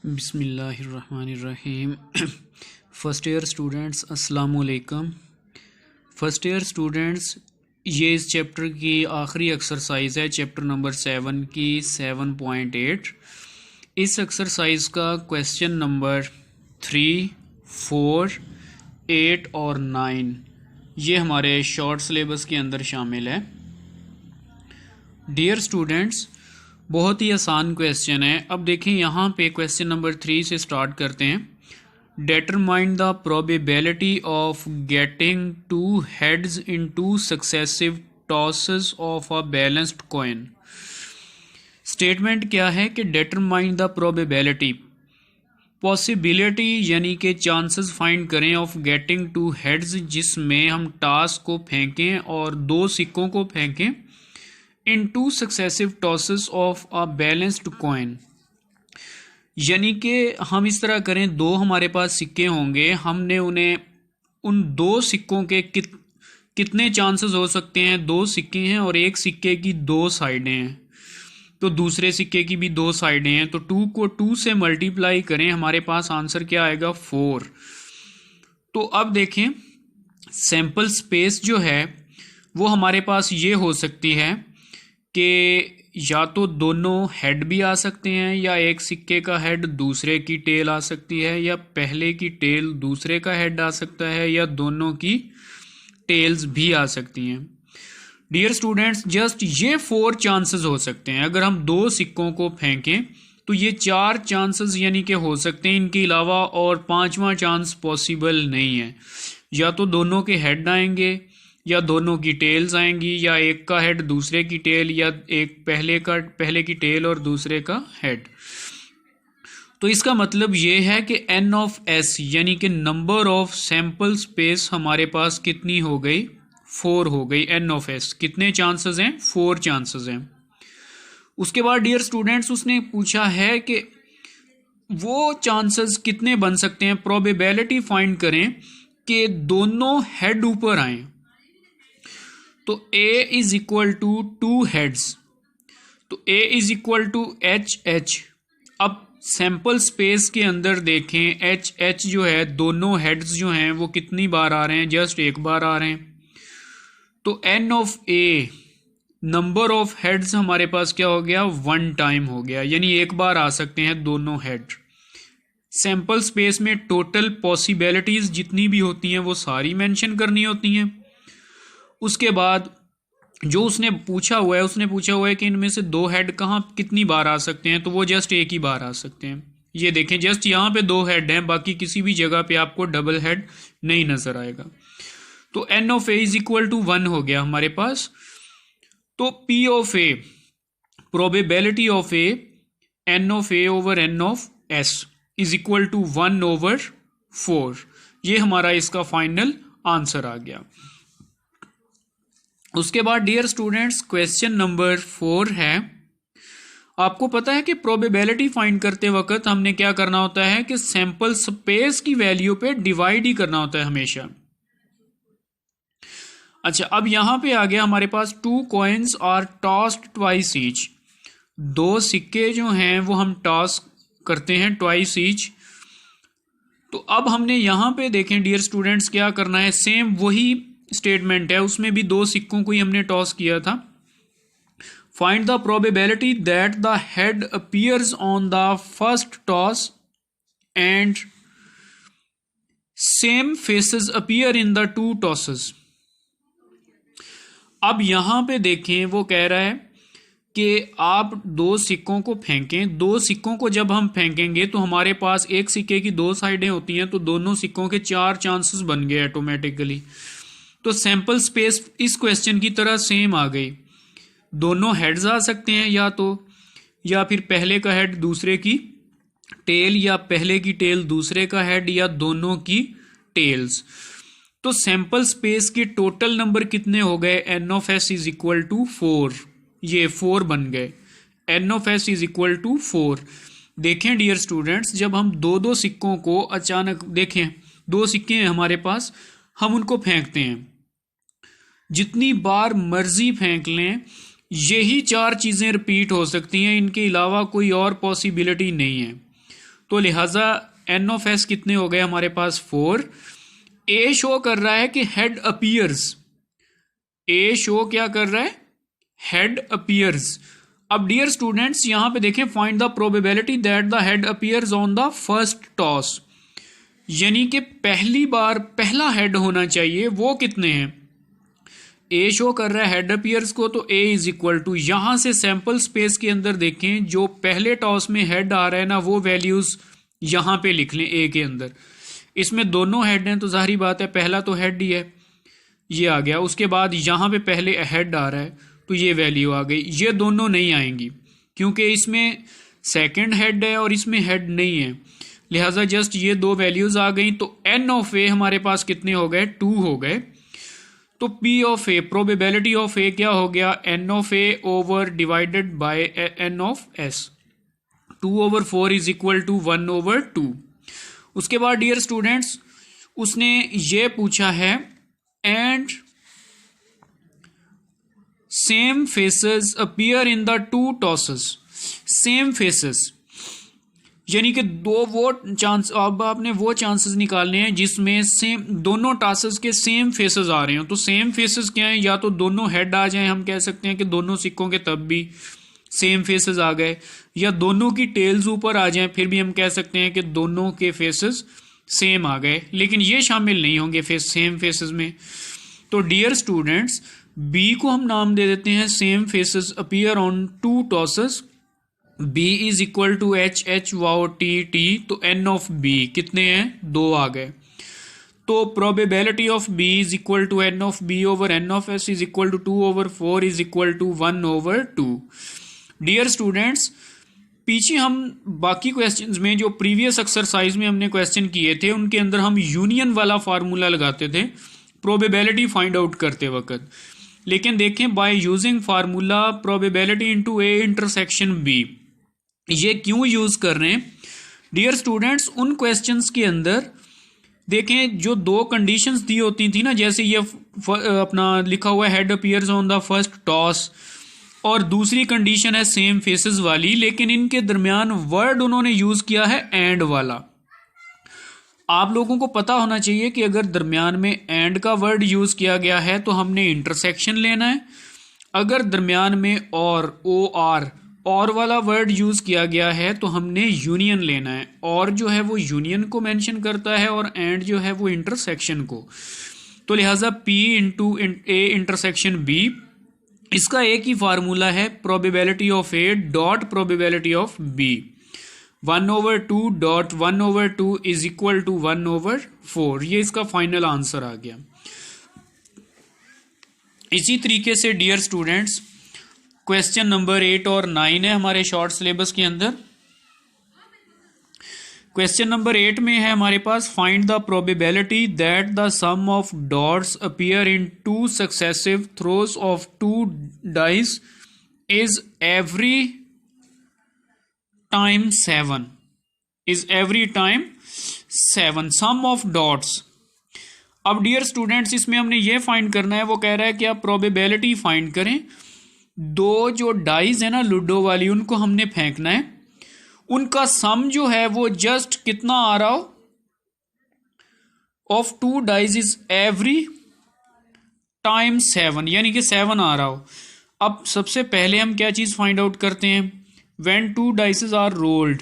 बिस्मिल्लाहिर्रहमानिर्रहीम। First year students अस्सलाम वालेकुम। फ़र्स्ट ईयर स्टूडेंट्स, ये इस चैप्टर की आखिरी एक्सरसाइज है, चैप्टर नंबर 7 की 7.8। इस एक्सरसाइज का क्वेश्चन नंबर 3, 4, 8 और 9 ये हमारे शॉर्ट सिलेबस के अंदर शामिल है। डियर स्टूडेंट्स, बहुत ही आसान क्वेश्चन है। अब देखें यहाँ पे क्वेश्चन नंबर 3 से स्टार्ट करते हैं। Determine the probability of getting 2 heads in 2 successive tosses of a balanced coin. Statement क्या है कि डिटरमाइन द प्रोबेबिलिटी, पॉसिबिलिटी यानी कि चांसेस फाइंड करें ऑफ गेटिंग 2 हेड्स, जिसमें हम टॉस को फेंकें और 2 सिक्कों को फेंकें इन 2 successive tosses of a balanced coin. यानी कि हम इस तरह करें, 2 हमारे पास सिक्के होंगे, हमने उन्हें उन 2 सिक्कों के कितने चांसेस हो सकते हैं। 2 सिक्के हैं और एक सिक्के की 2 साइडें हैं, तो दूसरे सिक्के की भी 2 साइडें हैं, तो 2 को 2 से मल्टीप्लाई करें, हमारे पास आंसर क्या आएगा 4। तो अब देखें, सैंपल स्पेस जो है वो हमारे पास ये हो सकती है कि या तो दोनों हेड भी आ सकते हैं, या एक सिक्के का हेड दूसरे की टेल आ सकती है, या पहले की टेल दूसरे का हेड आ सकता है, या दोनों की टेल्स भी आ सकती हैं। डियर स्टूडेंट्स, जस्ट ये 4 चांसेस हो सकते हैं। अगर हम 2 सिक्कों को फेंकें तो ये 4 चांसेस यानी कि हो सकते हैं। इनके अलावा और 5वां चांस पॉसिबल नहीं है। या तो दोनों के हेड आएंगे, या दोनों की टेल्स आएंगी, या एक का हेड दूसरे की टेल, या एक पहले की टेल और दूसरे का हेड। तो इसका मतलब ये है कि n ऑफ s यानी कि नंबर ऑफ सैंपल स्पेस हमारे पास कितनी हो गई, 4 हो गई। n ऑफ s कितने चांसेस हैं, 4 चांसेस हैं। उसके बाद डियर स्टूडेंट्स, उसने पूछा है कि वो चांसेस कितने बन सकते हैं, प्रोबेबिलिटी फाइंड करें कि दोनों हेड ऊपर आए। तो A is equal to 2 heads, तो A is equal to HH। अब सैंपल स्पेस के अंदर देखें, HH जो है, दोनों हेड्स जो हैं वो कितनी बार आ रहे हैं, जस्ट एक बार आ रहे हैं। तो N of A, number of heads हमारे पास क्या हो गया, 1 टाइम हो गया, यानी एक बार आ सकते हैं दोनों हेड। सैंपल स्पेस में टोटल पॉसिबिलिटीज जितनी भी होती हैं वो सारी मेंशन करनी होती हैं। उसके बाद जो उसने पूछा हुआ है कि इनमें से 2 हेड कहाँ कितनी बार आ सकते हैं, तो वो जस्ट एक ही बार आ सकते हैं। ये देखें, जस्ट यहाँ पे 2 हेड हैं, बाकी किसी भी जगह पे आपको डबल हेड नहीं नजर आएगा। तो n of a is equal to 1 हो गया हमारे पास। तो p of a, probability of a, n of a over n of s is equal to 1 over 4। ये हमारा इसका फाइनल आंसर आ गया। उसके बाद डियर स्टूडेंट्स, क्वेश्चन नंबर 4 है। आपको पता है कि प्रोबेबिलिटी फाइंड करते वक्त हमने क्या करना होता है कि सैंपल स्पेस की वैल्यू पे डिवाइड ही करना होता है हमेशा। अच्छा, अब यहां पे आ गया हमारे पास 2 coins are tossed twice each. 2 सिक्के जो हैं वो हम टॉस करते हैं ट्वाइस ईच। तो अब हमने यहां पे देखें डियर स्टूडेंट्स, क्या करना है, सेम वही स्टेटमेंट है, उसमें भी 2 सिक्कों को ही हमने टॉस किया था। Find the probability that the head appears on the first toss and same faces appear in the 2 tosses. अब यहां पे देखें, वो कह रहा है कि आप 2 सिक्कों को फेंकें। 2 सिक्कों को जब हम फेंकेंगे तो हमारे पास एक सिक्के की 2 साइडें होती हैं, तो दोनों सिक्कों के 4 चांसेस बन गए ऑटोमेटिकली। तो सैंपल स्पेस इस क्वेश्चन की तरह सेम आ गई। दोनों हेड्स आ सकते हैं, या फिर पहले का हेड दूसरे की टेल, या पहले की टेल दूसरे का हेड, या दोनों की टेल्स। तो सैंपल स्पेस के टोटल नंबर कितने हो गए, n of s is equal to 4। ये 4 बन गए, n of s is equal to 4। देखें डियर स्टूडेंट्स, जब हम 2 सिक्कों को अचानक देखें, 2 सिक्के हैं हमारे पास, हम उनको फेंकते हैं, जितनी बार मर्जी फेंक लें, यही 4 चीजें रिपीट हो सकती हैं, इनके अलावा कोई और पॉसिबिलिटी नहीं है। तो लिहाजा एन ऑफ एस कितने हो गए हमारे पास 4। ए शो कर रहा है कि हेड अपीयर्स, ए शो क्या कर रहा है, हेड अपीयर्स। अब डियर स्टूडेंट्स यहां पे देखें, find the probability that the head appears on the first toss, यानी कि पहली बार पहला हेड होना चाहिए, वो कितने हैं। ए शो कर रहा है हेड अपीयर्स को, तो ए इज इक्वल टू, यहां से सैंपल स्पेस के अंदर देखें जो पहले टॉस में हेड आ रहा है ना, वो वैल्यूज यहां पे लिख लें ए के अंदर। इसमें दोनों हेड हैं तो जाहिर बात है पहला तो हेड ही है, ये आ गया। उसके बाद यहां पे पहले हेड आ रहा है तो ये वैल्यू आ गई। ये दोनों नहीं आएंगी क्योंकि इसमें सेकंड हेड है और इसमें हेड नहीं है, लिहाजा जस्ट ये दो वैल्यूज आ गई। तो एन ऑफ ए हमारे पास कितने हो गए, 2 हो गए। तो P of A, probability of A क्या हो गया, n of A over divided by n of S, 2/4 is equal to 1/2। उसके बाद डियर स्टूडेंट्स उसने ये पूछा है and same faces appear in the 2 tosses. Same faces यानी कि दो वो चांस, अब आपने वो चांसेस निकालने हैं जिसमें सेम दोनों टॉसेस के सेम फेसेस आ रहे हो। तो सेम फेसेस क्या हैं, या तो दोनों हेड आ जाएं, हम कह सकते हैं कि दोनों सिक्कों के तब भी सेम फेसेस आ गए, या दोनों की टेल्स ऊपर आ जाएं, फिर भी हम कह सकते हैं कि दोनों के फेसेस सेम आ गए, लेकिन ये शामिल नहीं होंगे सेम फेसेस में। तो डियर स्टूडेंट्स बी को हम नाम दे देते हैं same faces appear on 2 tosses, B is equal to H, H वाओ टी टी, तो एन ऑफ बी कितने हैं, 2 आ गए। तो probability of B is equal to n of B over n of S is equal to 2/4 is equal to 1/2। Dear students पीछे हम बाकी क्वेश्चंस में जो प्रीवियस एक्सरसाइज में हमने क्वेश्चन किए थे उनके अंदर हम यूनियन वाला फार्मूला लगाते थे प्रोबेबिलिटी फाइंड आउट करते वक्त, लेकिन देखें by using formula probability into A intersection B, ये क्यों यूज कर रहे हैं डियर स्टूडेंट्स। उन क्वेश्चंस के अंदर देखें जो 2 कंडीशंस दी होती थी ना, जैसे ये अपना लिखा हुआ head appears on the first toss, और दूसरी कंडीशन है सेम फेसेस वाली, लेकिन इनके दरमियान वर्ड उन्होंने यूज किया है एंड वाला। आप लोगों को पता होना चाहिए कि अगर दरमियान में एंड का वर्ड यूज किया गया है तो हमने इंटरसेक्शन लेना है, अगर दरमियान में और वाला वर्ड यूज किया गया है तो हमने यूनियन लेना है। और जो है वो यूनियन को मेंशन करता है और एंड जो है वो इंटरसेक्शन को। तो लिहाजा P into A intersection B, इसका एक ही फार्मूला है probability of A dot probability of B, 1/2 dot 1/2 is equal to 1/4। ये इसका फाइनल आंसर आ गया। इसी तरीके से डियर स्टूडेंट्स क्वेश्चन नंबर 8 और 9 है हमारे शॉर्ट सिलेबस के अंदर। क्वेश्चन नंबर 8 में है हमारे पास find the probability that the sum of dots appear in 2 successive throws of 2 dice is every time 7, is every time 7 sum of dots. अब डियर स्टूडेंट्स इसमें हमने ये फाइंड करना है, वो कह रहा है कि आप प्रोबेबिलिटी फाइंड करें, 2 जो डाइस है ना लूडो वाली उनको हमने फेंकना है, उनका सम जो है वो जस्ट कितना आ रहा हो, of 2 dice is every time 7, यानी कि 7 आ रहा हो। अब सबसे पहले हम क्या चीज फाइंड आउट करते हैं, व्हेन 2 डाइसेस आर रोल्ड,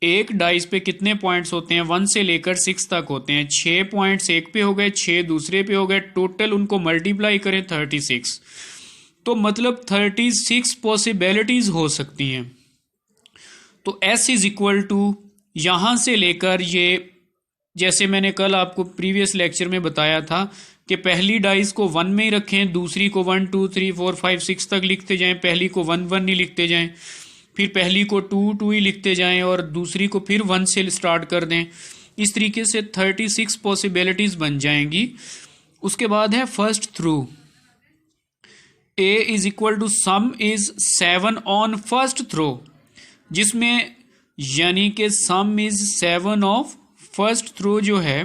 एक डाइस पे कितने पॉइंट्स होते हैं, 1 से लेकर 6 तक होते हैं, 6 पॉइंट्स एक पे हो गए, 6 दूसरे पे हो गए, टोटल उनको मल्टीप्लाई करें 36, तो मतलब 36 पॉसिबिलिटीज हो सकती हैं। तो S इज इक्वल टू यहां से लेकर ये, जैसे मैंने कल आपको प्रीवियस लेक्चर में बताया था कि पहली डाइस को 1 में ही रखें, दूसरी को 1 2 3 4 5 6 तक लिखते जाएं, पहली को 1 1 ही लिखते जाएं, फिर पहली को 2 2 ही लिखते जाएं और दूसरी को फिर 1 से स्टार्ट कर दें। इस तरीके से 36 पॉसिबिलिटीज बन जाएंगी। उसके बाद है first through, A is equal to sum is 7 on first throw, जिसमें यानी कि sum is 7 of first throw जो है,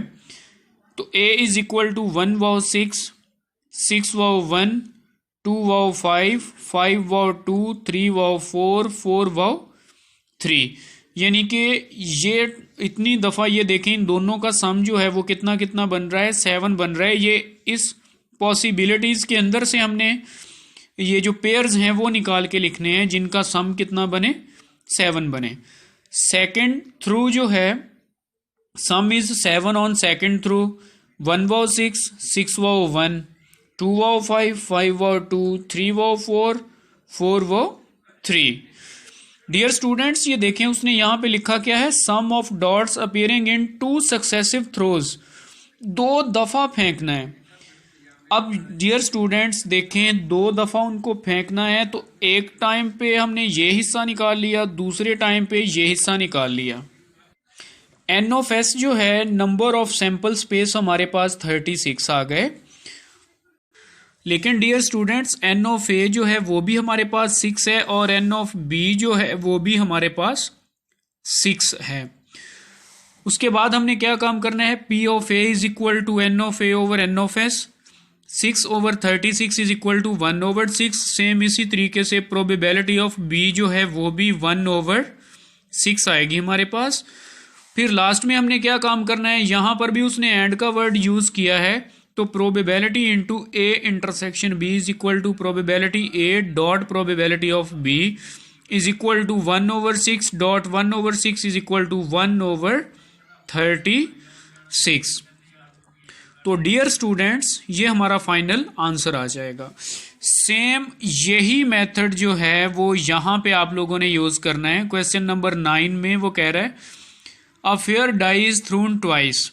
तो A इज इक्वल टू 1 वाओ 6, 6 वाओ 1, 2 वाओ 5, 5 वाओ 2, 3 वाओ 4, 4 वाओ 3। यानी कि ये इतनी दफ़ा ये देखें इन दोनों का सम जो है वो कितना कितना बन रहा है, 7 बन रहा है। ये इस पॉसिबिलिटीज़ के अंदर से हमने ये जो पेयर्स हैं वो निकाल के लिखने हैं जिनका सम कितना बने, 7 बने। सेकंड थ्रू जो है sum is 7 on second throw, 1 वाव 6, 6 वाव 1, 2 वाव 5, 5 वाव 2, 3 वाव 4, 4 वाव 3। डियर स्टूडेंट्स ये देखें उसने यहाँ पे लिखा क्या है, sum of dots appearing in 2 successive throws, 2 दफ़ा फेंकना है। अब डियर स्टूडेंट्स देखें 2 दफ़ा उनको फेंकना है तो एक टाइम पे हमने ये हिस्सा निकाल लिया, दूसरे टाइम पे ये हिस्सा निकाल लिया। एन ऑफ एस जो है नंबर ऑफ सैंपल स्पेस हमारे पास 36 आ गए, लेकिन dear students N of A जो है वो भी हमारे पास 6 है और एन ऑफ बी जो है वो भी हमारे पास 6 है। उसके बाद हमने क्या काम करना है, P of A is equal to n of A over n of S, 6 over 36 is equal to 1 over 6। Same इसी तरीके से प्रोबेबिलिटी ऑफ बी जो है वो भी 1 ओवर 6 आएगी हमारे पास। फिर लास्ट में हमने क्या काम करना है, यहां पर भी उसने एंड का वर्ड यूज किया है तो probability into A intersection B is equal to probability A dot probability of B is equal to 1 over 6 dot 1 over 6 is equal to 1 over 36। तो डियर स्टूडेंट्स ये हमारा फाइनल आंसर आ जाएगा। Same यही method जो है वो यहां पे आप लोगों ने यूज करना है। क्वेश्चन नंबर 9 में वो कह रहा है a fair die is thrown twice,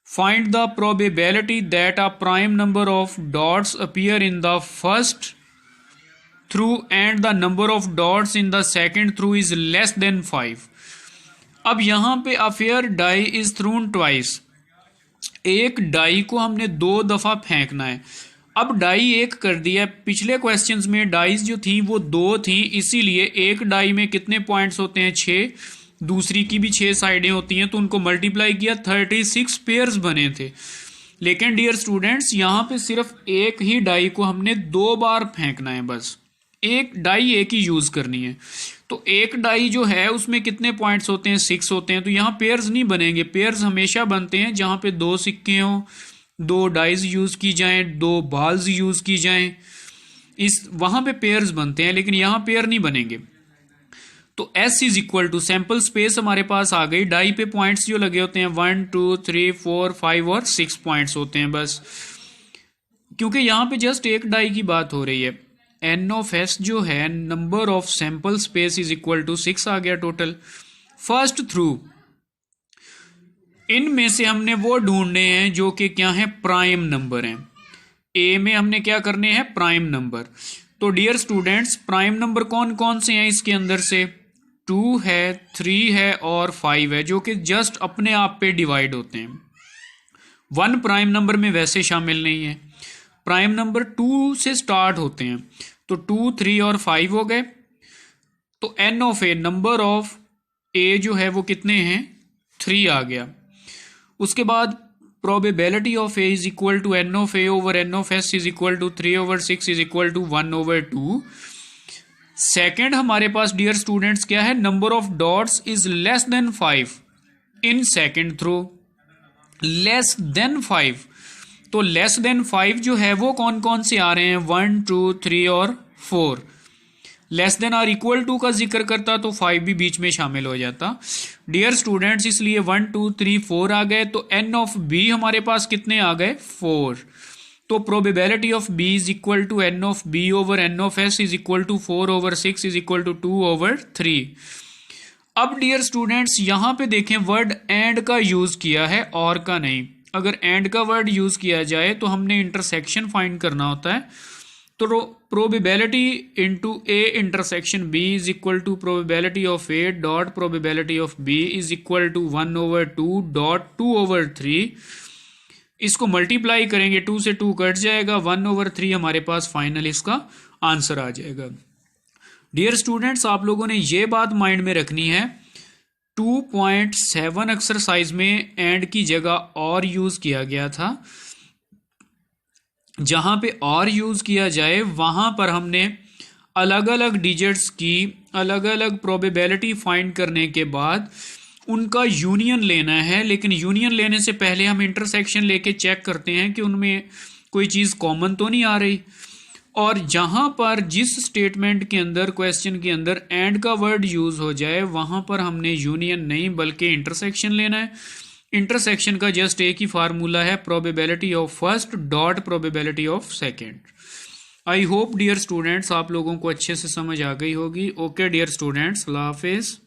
find the probability that a prime number of dots appear in the first through and the number of dots in the second through is less than 5। अब यहां पे a fair die is thrown twice, एक die को हमने 2 दफा फेंकना है। अब डाई एक कर दिया, पिछले क्वेश्चंस में डाइज जो थी वो 2 थी, इसीलिए एक डाई में कितने पॉइंट्स होते हैं, 6, दूसरी की भी 6 साइडें होती हैं तो उनको मल्टीप्लाई किया, 36 पेयर्स बने थे। लेकिन डियर स्टूडेंट्स यहां पे सिर्फ एक ही डाई को हमने 2 बार फेंकना है, बस एक डाई एक ही यूज करनी है। तो एक डाई जो है उसमें कितने पॉइंट्स होते हैं, 6 होते हैं। तो यहाँ पेयर्स नहीं बनेंगे, पेयर्स हमेशा बनते हैं जहां पे 2 सिक्के हों, 2 डाइज यूज की जाएं, 2 बॉल्स यूज की जाएं, इस वहां पे पेयर्स बनते हैं, लेकिन यहां पेयर नहीं बनेंगे। तो S is equal to sample space हमारे पास आ गई, डाई पे पॉइंट्स जो लगे होते हैं 1 2 3 4 5 और 6 पॉइंट्स होते हैं बस, क्योंकि यहां पे जस्ट एक डाई की बात हो रही है। एन ऑफ एस जो है number of sample space is equal to 6 आ गया टोटल। फर्स्ट थ्रू इनमें से हमने वो ढूंढने हैं जो कि क्या है, प्राइम नंबर हैं। ए में हमने क्या करने हैं, प्राइम नंबर। तो डियर स्टूडेंट्स प्राइम नंबर कौन कौन से हैं इसके अंदर से, 2 है, 3 है और 5 है, जो कि जस्ट अपने आप पे डिवाइड होते हैं। 1 प्राइम नंबर में वैसे शामिल नहीं है। प्राइम नंबर 2 से स्टार्ट होते हैं, तो 2 3 और 5 हो गए। तो n of A, number of A जो है वो कितने हैं, 3 आ गया। उसके बाद probability of A is equal to n of A over n of S is equal to 3 over 6 is equal to 1 over 2। Second हमारे पास डियर स्टूडेंट्स क्या है, number of dots is less than 5 in second throw, less than 5। तो less than 5 जो है वो कौन कौन से आ रहे हैं, 1 2 3 और 4। लेस देन और इक्वल टू का जिक्र करता तो 5 भी बीच में शामिल हो जाता डियर स्टूडेंट्स, इसलिए 1 2 3 4 आ गए। तो एन ऑफ बी हमारे पास कितने आ गए, 4। तो probability of B is equal to n of B over n of S is equal to 4 over 6 is equal to 2 over 3। अब डियर स्टूडेंट्स यहां पे देखें वर्ड एंड का यूज किया है और का नहीं। अगर एंड का वर्ड यूज किया जाए तो हमने इंटरसेक्शन फाइंड करना होता है। तो probability into A intersection B is equal to probability of A dot probability of B is equal to 1 over 2 dot 2 over 3। इसको मल्टीप्लाई करेंगे, 2 से 2 कट जाएगा, 1 ओवर 3 हमारे पास फाइनल इसका आंसर आ जाएगा। डियर स्टूडेंट्स आप लोगों ने ये बात माइंड में रखनी है, 2.7 एक्सरसाइज में एंड की जगह और यूज किया गया था। जहां पे और यूज किया जाए वहां पर हमने अलग अलग डिजिट्स की अलग अलग प्रोबेबिलिटी फाइंड करने के बाद उनका यूनियन लेना है, लेकिन यूनियन लेने से पहले हम इंटरसेक्शन लेके चेक करते हैं कि उनमें कोई चीज़ कॉमन तो नहीं आ रही। और जहां पर जिस स्टेटमेंट के अंदर क्वेश्चन के अंदर एंड का वर्ड यूज हो जाए वहां पर हमने यूनियन नहीं बल्कि इंटरसेक्शन लेना है। इंटरसेक्शन का जस्ट एक ही फार्मूला है, probability of first dot probability of second. I hope dear students आप लोगों को अच्छे से समझ आ गई होगी। ओके डियर स्टूडेंट्स, अल्लाह हाफिज।